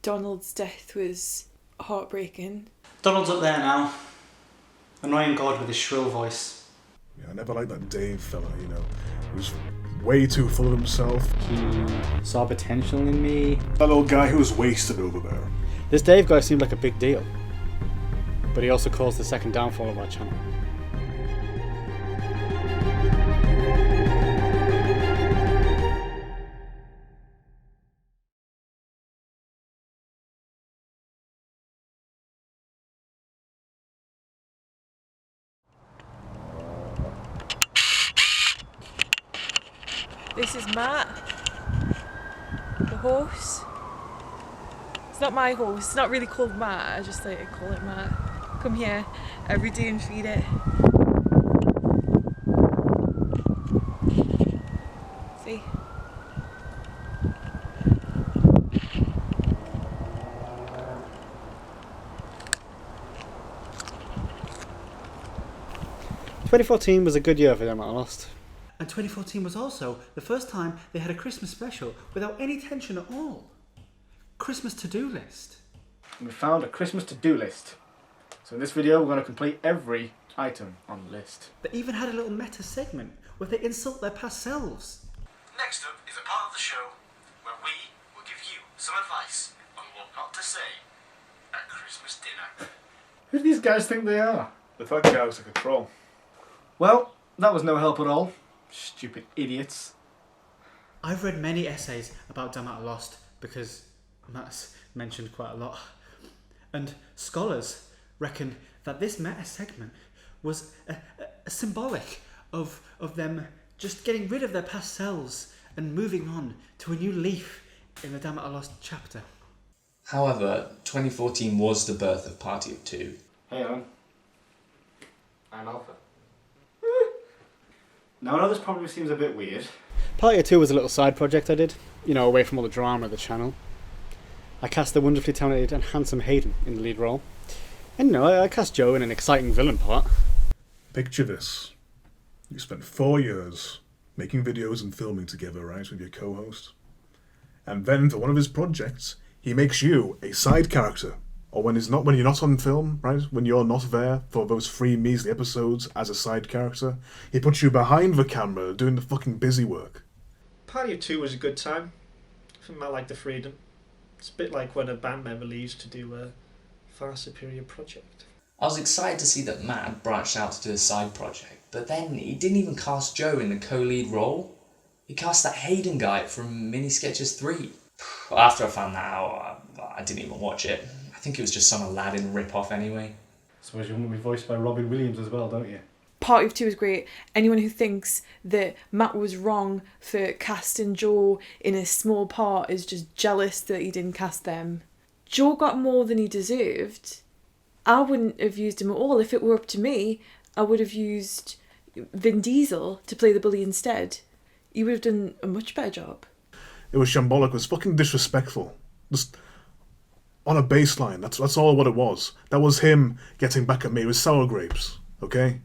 Donald's death was heartbreaking. Donald's up there now. Annoying God with his shrill voice. Yeah, I never liked that Dave fella, you know. He was way too full of himself. He saw potential in me. That little guy who was wasted over there. This Dave guy seemed like a big deal. But he also caused the second downfall of our channel. This is Matt, the horse. It's not my horse, it's not really called Matt, I just like to call it Matt. Come here every day and feed it. See? "2014 was a good year for them at Lost. And 2014 was also the first time they had a Christmas special without any tension at all. Christmas to-do list. We found a Christmas to-do list. So in this video we're going to complete every item on the list. They even had a little meta segment where they insult their past selves. Next up is a part of the show where we will give you some advice on what not to say at Christmas dinner. Who do these guys think they are? The third guy was like a troll. Well, that was no help at all. Stupid idiots. I've read many essays about Dammit Lost because Matt's mentioned quite a lot. And scholars reckon that this meta segment was a symbolic of them just getting rid of their past selves and moving on to a new leaf in the Dammit Lost chapter. However, 2014 was the birth of Party of Two. Hey Alan. I'm Alpha. Now I know this probably seems a bit weird. Party of Two was a little side project I did, you know, away from all the drama of the channel. I cast the wonderfully talented and handsome Haydn in the lead role. And you know, I cast Joe in an exciting villain part. Picture this. You spent 4 years making videos and filming together, right, with your co-host. And then for one of his projects, he makes you a side character. Or when you're not on film, right? When you're not there for those 3 measly episodes as a side character, he puts you behind the camera doing the fucking busy work. Party of Two was a good time. I think Matt liked the freedom. It's a bit like when a band member leaves to do a far superior project. I was excited to see that Matt had branched out to do a side project, but then he didn't even cast Joe in the co-lead role. He cast that Haydn guy from Mini Sketches 3. After I found that out, I didn't even watch it. I think it was just some Aladdin rip-off anyway. I suppose you want to be voiced by Robin Williams as well, don't you? Party of Two is great. Anyone who thinks that Matt was wrong for casting Joe in a small part is just jealous that he didn't cast them. Joe got more than he deserved. I wouldn't have used him at all. If it were up to me, I would have used Vin Diesel to play the bully instead. He would have done a much better job. It was shambolic, it was fucking disrespectful. Just on a baseline, that's all what it was. That was him getting back at me. It was sour grapes, okay?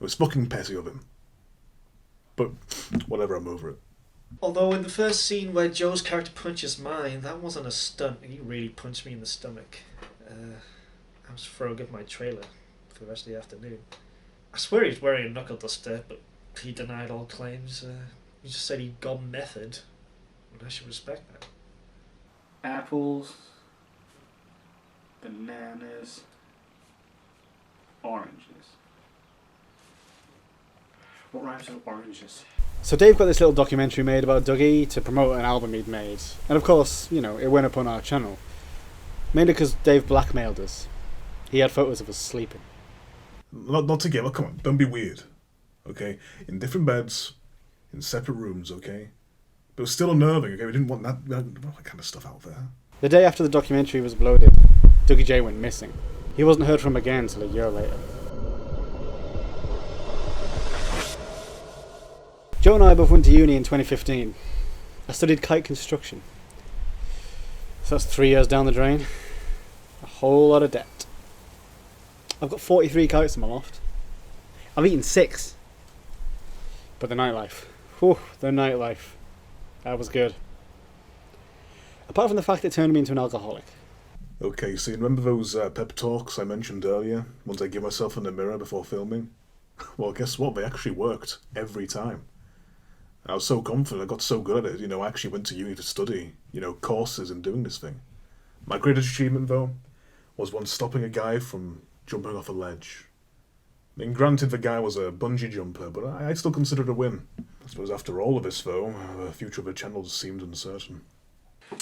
It was fucking petty of him. But whatever, I'm over it. Although in the first scene where Joe's character punches mine, that wasn't a stunt. He really punched me in the stomach. I was throwing up my trailer for the rest of the afternoon. I swear he was wearing a knuckle duster, but he denied all claims. He just said he'd gone method, and I should respect that. Apples, bananas, oranges. What rhymes with oranges? So Dave got this little documentary made about Dougie to promote an album he'd made. And of course, you know, it went up on our channel. Mainly because Dave blackmailed us. He had photos of us sleeping. Not together, come on, don't be weird. Okay? In different beds, in separate rooms, okay? But it was still unnerving, okay? We didn't want that kind of stuff out there. The day after the documentary was uploaded, Dougie J went missing. He wasn't heard from again until a year later. Joe and I both went to uni in 2015. I studied kite construction. So that's 3 years down the drain. A whole lot of debt. I've got 43 kites in my loft. I've eaten 6. But the nightlife. Whew, the nightlife. That was good. Apart from the fact it turned me into an alcoholic. Okay, so you remember those pep talks I mentioned earlier? Ones I give myself in the mirror before filming? Well, guess what? They actually worked every time. I was so confident, I got so good at it, I actually went to uni to study, courses in doing this thing. My greatest achievement, though, was once stopping a guy from jumping off a ledge. I mean, granted the guy was a bungee jumper, but I still consider it a win. I suppose after all of this, though, the future of the channel seemed uncertain.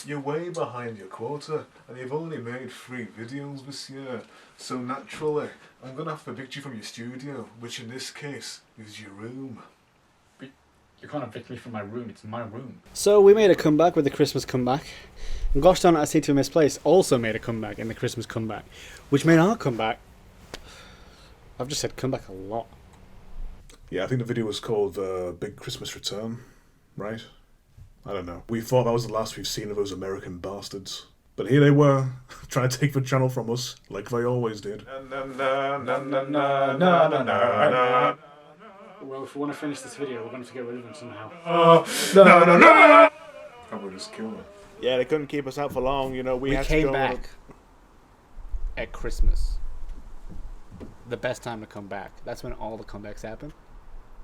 You're way behind your quota, and you've only made 3 videos this year, so naturally, I'm going to have to evict you from your studio, which in this case is your room. You can't evict me from my room, it's my room. So we made a comeback with the Christmas comeback. And gosh darn it, I See to a Misplaced also made a comeback in the Christmas comeback, which made our comeback... I've just said comeback a lot. Yeah, I think the video was called Big Christmas Return, right? I don't know. We thought that was the last we've seen of those American bastards. But here they were, trying to take the channel from us, like they always did. Well, if we want to finish this video, we're going to have to get rid of them somehow. Probably just kill them. Yeah, they couldn't keep us out for long, We had came to go back at Christmas. The best time to come back. That's when all the comebacks happen.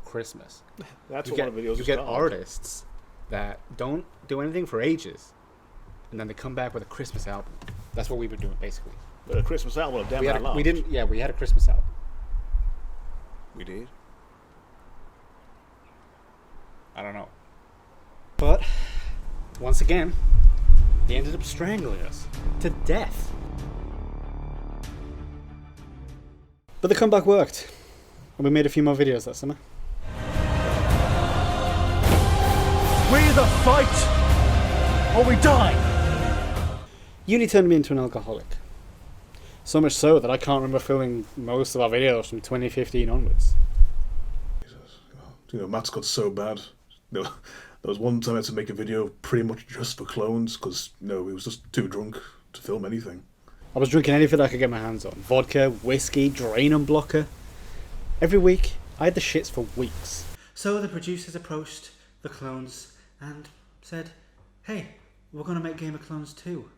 Christmas. That's you what get, one of the videos you is get called. artists that don't do anything for ages, and then they come back with a Christmas album. That's what we were doing, basically. But a Christmas album of Dammit, we had a Christmas album. We did? I don't know. But, once again, they ended up strangling us to death. But the comeback worked, and we made a few more videos that summer. We either fight or we die. Uni turned me into an alcoholic. So much so that I can't remember filming most of our videos from 2015 onwards. Jesus. Matt's got so bad. There was one time I had to make a video pretty much just for clones, because, he was just too drunk to film anything. I was drinking anything I could get my hands on. Vodka, whiskey, drain and blocker. Every week, I had the shits for weeks. So the producers approached the clones and said, hey, we're going to make Game of Clones 2.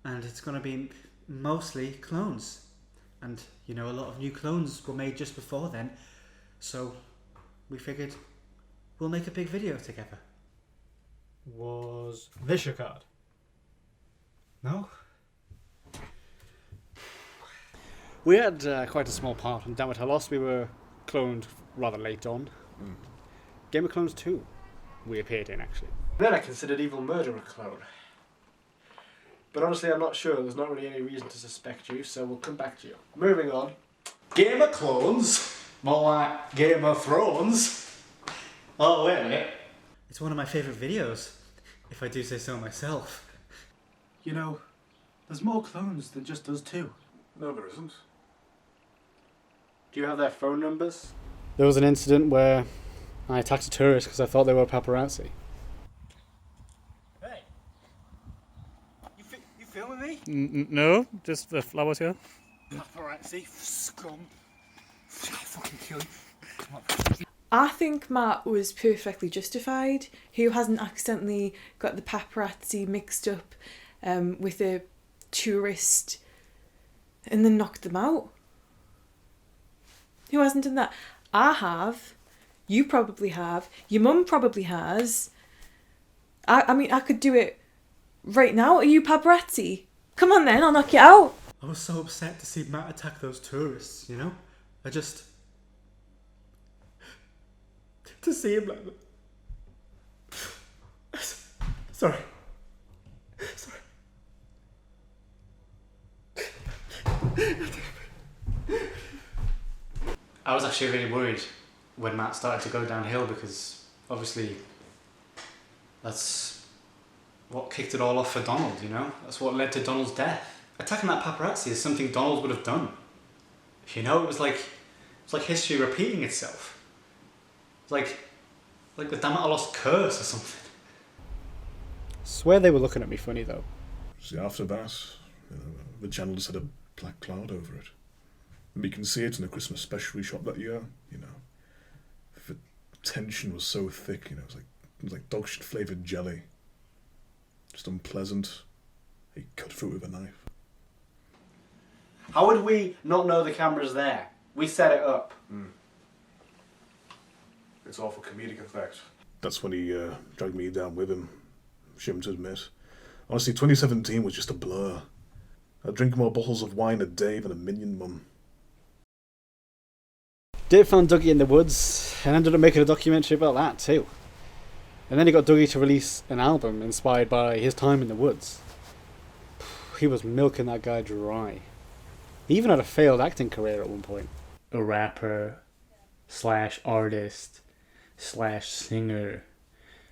And it's going to be mostly clones. And, a lot of new clones were made just before then. So we figured we'll make a big video together. Was this your card? No? We had quite a small part in Dammit, I Lost. We were cloned rather late on. Game of Clones 2 we appeared in, actually. Then I considered Evil Murder a clone. But honestly, I'm not sure. There's not really any reason to suspect you, so we'll come back to you. Moving on. Game of Clones? More like Game of Thrones? Oh, wait a minute. It's one of my favourite videos, if I do say so myself. There's more clones than just us two. No, there isn't. Do you have their phone numbers? There was an incident where I attacked a tourist because I thought they were paparazzi. Hey. You filming me? No, just the flowers here. Paparazzi, scum. I'll fucking kill you. Come on. I think Matt was perfectly justified. Who hasn't accidentally got the paparazzi mixed up with a tourist and then knocked them out? Who hasn't done that? I have. You probably have. Your mum probably has. I mean, I could do it right now. Are you paparazzi? Come on then, I'll knock you out. I was so upset to see Matt attack those tourists, I just... to see him like that. Sorry. I was actually really worried when Matt started to go downhill because obviously that's what kicked it all off for Donald, That's what led to Donald's death. Attacking that paparazzi is something Donald would have done. It was like history repeating itself. It's like the Dammit I Lost curse or something. Swear they were looking at me funny though. See, after that, the channel just had a black cloud over it. And you can see it in the Christmas special we shot that year, The tension was so thick, it was like dog shit flavoured jelly. Just unpleasant. He cut through with a knife. How would we not know the camera's there? We set it up. It's all for comedic effect. That's when he dragged me down with him. Shame to admit. Honestly, 2017 was just a blur. I'd drink more bottles of wine a day than a minion mum. Dave found Dougie in the woods and ended up making a documentary about that too. And then he got Dougie to release an album inspired by his time in the woods. He was milking that guy dry. He even had a failed acting career at one point. A rapper / artist / singer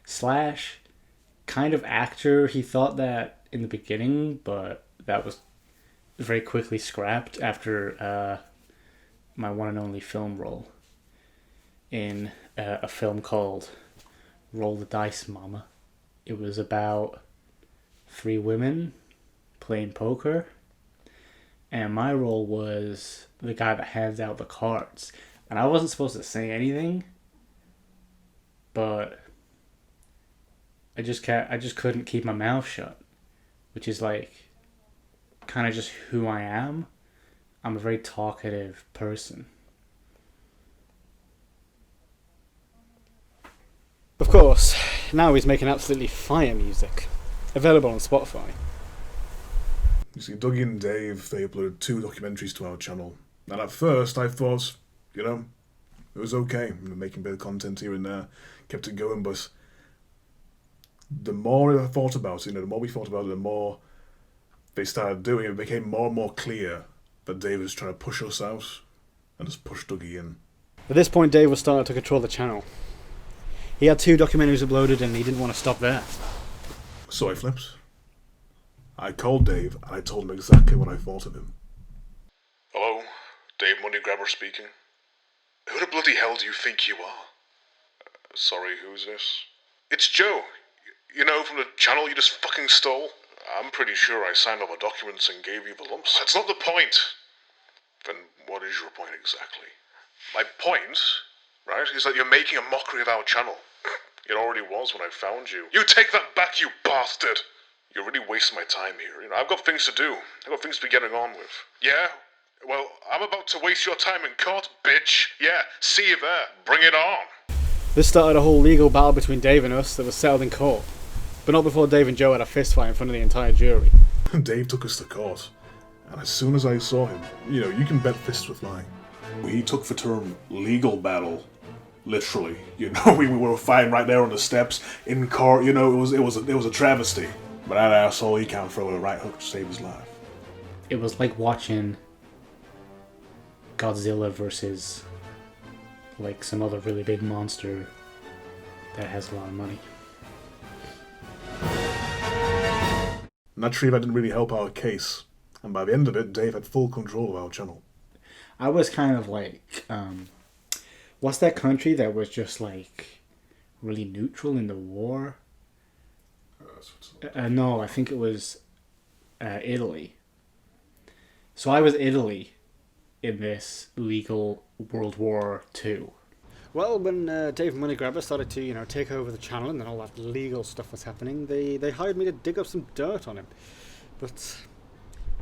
/ kind of actor. He thought that in the beginning, but that was very quickly scrapped after my one and only film role in a film called Roll the Dice, Mama. It was about 3 women playing poker, and my role was the guy that hands out the cards. And I wasn't supposed to say anything, but I just couldn't keep my mouth shut, which is like kind of just who I am. I'm a very talkative person. Of course, now he's making absolutely fire music, available on Spotify. You see, Dougie and Dave, they uploaded 2 documentaries to our channel. And at first I thought, you know, it was okay. Making a bit of content here and there, kept it going, but the more I thought about it, the more we thought about it, the more they started doing it, it became more and more clear that Dave was trying to push us out and just push Dougie in. At this point, Dave was starting to control the channel. He had 2 documentaries uploaded and he didn't want to stop there. So I flipped. I called Dave and I told him exactly what I thought of him. Hello, Dave Monigrabber speaking. Who the bloody hell do you think you are? Sorry, who's this? It's Joe. You know, from the channel you just fucking stole. I'm pretty sure I signed all the documents and gave you the lumps. That's not the point. Then what is your point exactly? My point, right, is that you're making a mockery of our channel. It already was when I found you. You take that back, you bastard! You're really wasting my time here. You know, I've got things to do. I've got things to be getting on with. Yeah? Well, I'm about to waste your time in court, bitch. Yeah, see you there. Bring it on. This started a whole legal battle between Dave and us that was settled in court. But not before Dave and Joe had a fist fight in front of the entire jury. Dave took us to court. And as soon as I saw him, you know, you can bet fists were flying. He took the term legal battle. Literally. You know, we were fighting right there on the steps in court. You know, it was a travesty. But that asshole, he can't throw a right hook to save his life. It was like watching Godzilla versus like some other really big monster that has a lot of money. Naturally, that didn't really help our case. And by the end of it, Dave had full control of our channel. I was kind of like, what's that country that was just like really neutral in the war? No, I think it was Italy. So I was Italy in this legal World War II. Well, when Dave Monigrabber started to, you know, take over the channel and then all that legal stuff was happening, they hired me to dig up some dirt on him. But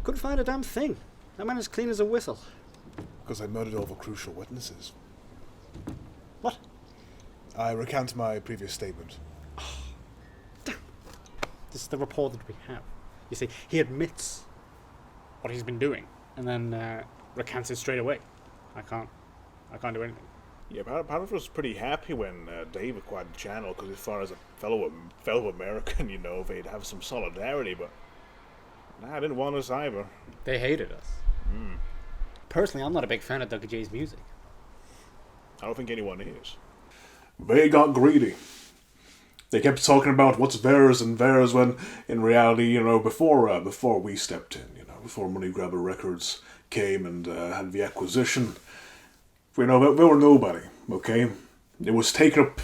couldn't find a damn thing. That man is clean as a whistle. Because I murdered all the crucial witnesses. What? I recant my previous statement. This is the report that we have. You see, he admits what he's been doing and then recants it straight away. I can't do anything. Yeah, part of us was pretty happy when Dave acquired the channel, because as far as a fellow American, you know, they'd have some solidarity, but nah, I didn't want us either. They hated us. Personally, I'm not a big fan of Dougie J's music. I don't think anyone is. They got greedy. They kept talking about what's theirs and theirs when, in reality, you know, before we stepped in, you know, before Monigrabber Records came and had the acquisition, you know, they were nobody, okay? It was taking up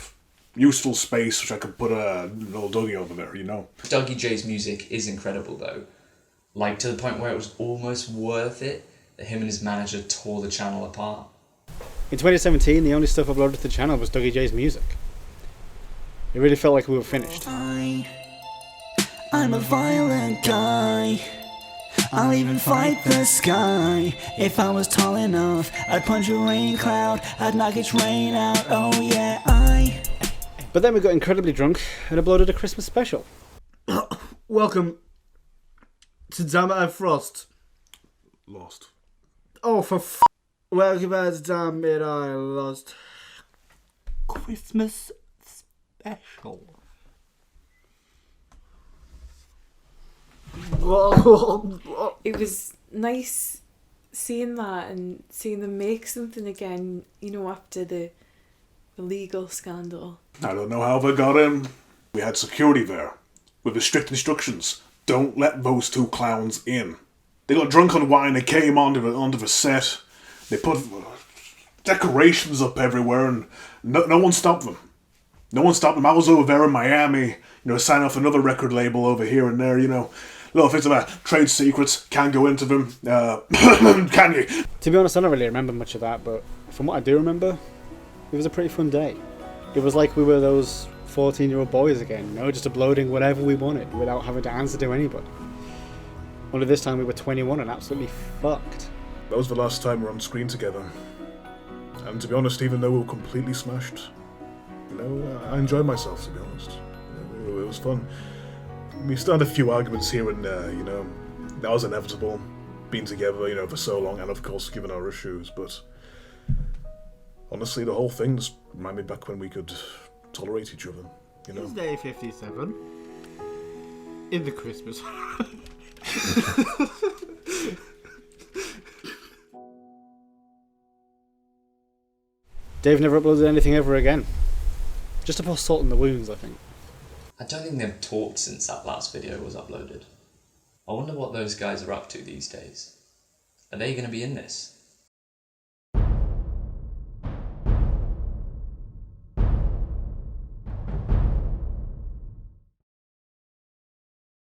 useful space, which I could put a little Dougie over there, you know? Dougie J's music is incredible, though. Like, to the point where it was almost worth it that him and his manager tore the channel apart. In 2017, the only stuff uploaded to the channel was Dougie J's music. It really felt like we were finished. I'm a violent guy. I'll even fight the sky. If I was tall enough, I'd punch a rain cloud. I'd knock its rain out. Oh yeah, But then we got incredibly drunk and uploaded a Christmas special. Welcome to Dammit and Frost. Lost. Oh, for welcome back to Dammit I Lost. Christmas special. It was nice seeing that and seeing them make something again, you know, after the legal scandal. I don't know how they got in. We had security there, with strict instructions. Don't let those two clowns in. They got drunk on wine, they came onto the set, they put decorations up everywhere, and no one stopped them. No one stopped them. I was over there in Miami, you know, signing off another record label over here and there, you know. Little things about trade secrets, can't go into them, can you? To be honest, I don't really remember much of that, but from what I do remember, it was a pretty fun day. It was like we were those 14-year-old boys again, you know, just uploading whatever we wanted without having to answer to anybody. Only this time we were 21 and absolutely fucked. That was the last time we were on screen together. And to be honest, even though we were completely smashed, you know, I enjoyed myself, to be honest. You know, it was fun. We still had a few arguments here and there, you know. That was inevitable, being together, you know, for so long, and of course, given our issues, but honestly, the whole thing just reminded me back when we could tolerate each other, you know. It's day 57 in the Christmas. Dave never uploaded anything ever again. Just to pour salt in the wounds, I think. I don't think they've talked since that last video was uploaded. I wonder what those guys are up to these days. Are they going to be in this?